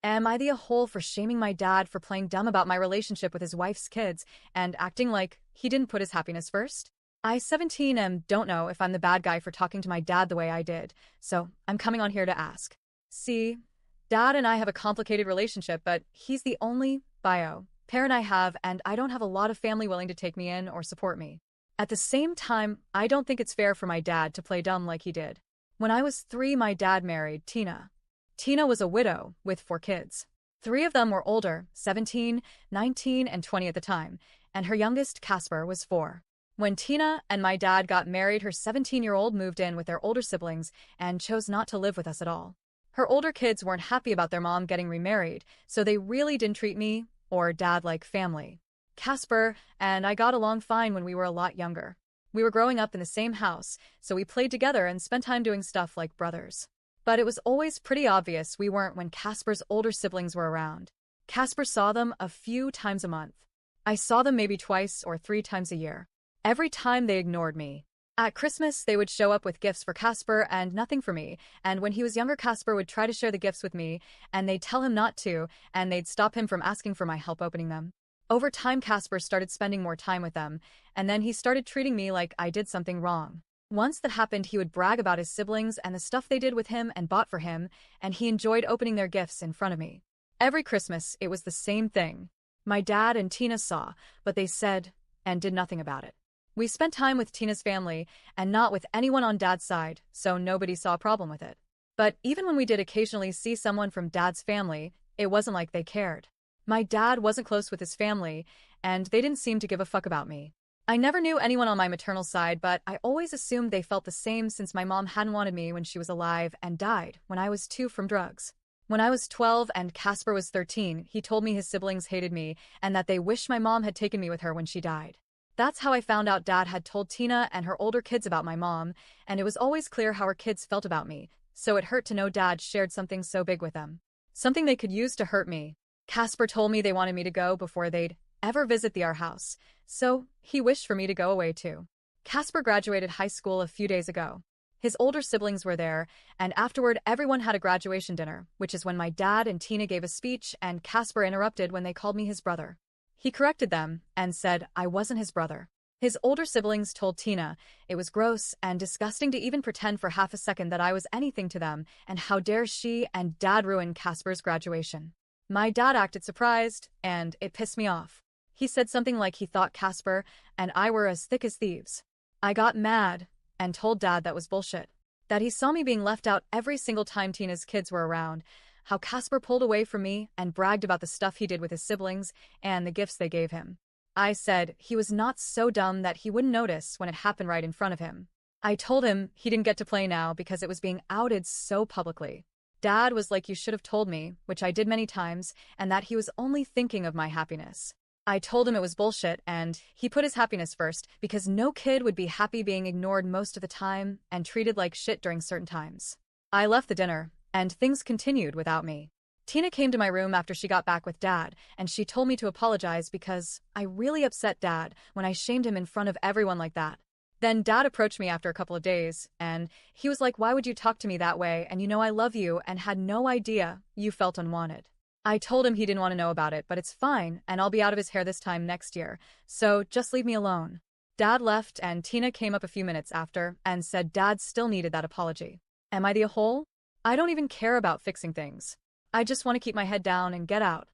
Am I the a-hole for shaming my dad for playing dumb about my relationship with his wife's kids and acting like he didn't put his happiness first? I, 17, don't know if I'm the bad guy for talking to my dad the way I did, so I'm coming on here to ask. See, Dad and I have a complicated relationship, but he's the only parent I have, and I don't have a lot of family willing to take me in or support me. At the same time, I don't think it's fair for my dad to play dumb like he did. When I was 3, my dad married Tina. Tina was a widow with 4 kids. 3 of them were older, 17, 19, and 20 at the time, and her youngest, Casper, was 4. When Tina and my dad got married, her 17-year-old moved in with their older siblings and chose not to live with us at all. Her older kids weren't happy about their mom getting remarried, so they really didn't treat me or dad like family. Casper and I got along fine when we were a lot younger. We were growing up in the same house, so we played together and spent time doing stuff like brothers. But it was always pretty obvious we weren't when Casper's older siblings were around. Casper saw them a few times a month. I saw them maybe twice or 3 times a year. Every time they ignored me. At Christmas, they would show up with gifts for Casper and nothing for me, and when he was younger, Casper would try to share the gifts with me, and they'd tell him not to, and they'd stop him from asking for my help opening them. Over time, Casper started spending more time with them, and then he started treating me like I did something wrong. Once that happened, he would brag about his siblings and the stuff they did with him and bought for him, and he enjoyed opening their gifts in front of me. Every Christmas, it was the same thing. My dad and Tina saw, but they said and did nothing about it. We spent time with Tina's family and not with anyone on Dad's side, so nobody saw a problem with it. But even when we did occasionally see someone from Dad's family, it wasn't like they cared. My dad wasn't close with his family, and they didn't seem to give a fuck about me. I never knew anyone on my maternal side, but I always assumed they felt the same since my mom hadn't wanted me when she was alive and died when I was 2 from drugs. When I was 12 and Casper was 13, he told me his siblings hated me and that they wished my mom had taken me with her when she died. That's how I found out Dad had told Tina and her older kids about my mom, and it was always clear how her kids felt about me, so it hurt to know Dad shared something so big with them. Something they could use to hurt me. Casper told me they wanted me to go before they'd ever visit our house, so he wished for me to go away too. Casper graduated high school a few days ago. His older siblings were there, and afterward everyone had a graduation dinner, which is when my dad and Tina gave a speech and Casper interrupted when they called me his brother. He corrected them and said I wasn't his brother. His older siblings told Tina it was gross and disgusting to even pretend for half a second that I was anything to them, and how dare she and Dad ruin Casper's graduation. My dad acted surprised, and it pissed me off. He said something like he thought Casper and I were as thick as thieves. I got mad and told Dad that was bullshit. That he saw me being left out every single time Tina's kids were around, how Casper pulled away from me and bragged about the stuff he did with his siblings and the gifts they gave him. I said he was not so dumb that he wouldn't notice when it happened right in front of him. I told him he didn't get to play now because it was being outed so publicly. Dad was like, you should have told me, which I did many times, and that he was only thinking of my happiness. I told him it was bullshit and he put his happiness first because no kid would be happy being ignored most of the time and treated like shit during certain times. I left the dinner, and things continued without me. Tina came to my room after she got back with Dad, and she told me to apologize because I really upset Dad when I shamed him in front of everyone like that. Then Dad approached me after a couple of days, and he was like, why would you talk to me that way, and you know I love you and had no idea you felt unwanted. I told him he didn't want to know about it, but it's fine, and I'll be out of his hair this time next year, so just leave me alone. Dad left, and Tina came up a few minutes after and said Dad still needed that apology. Am I the a-hole? I don't even care about fixing things. I just want to keep my head down and get out.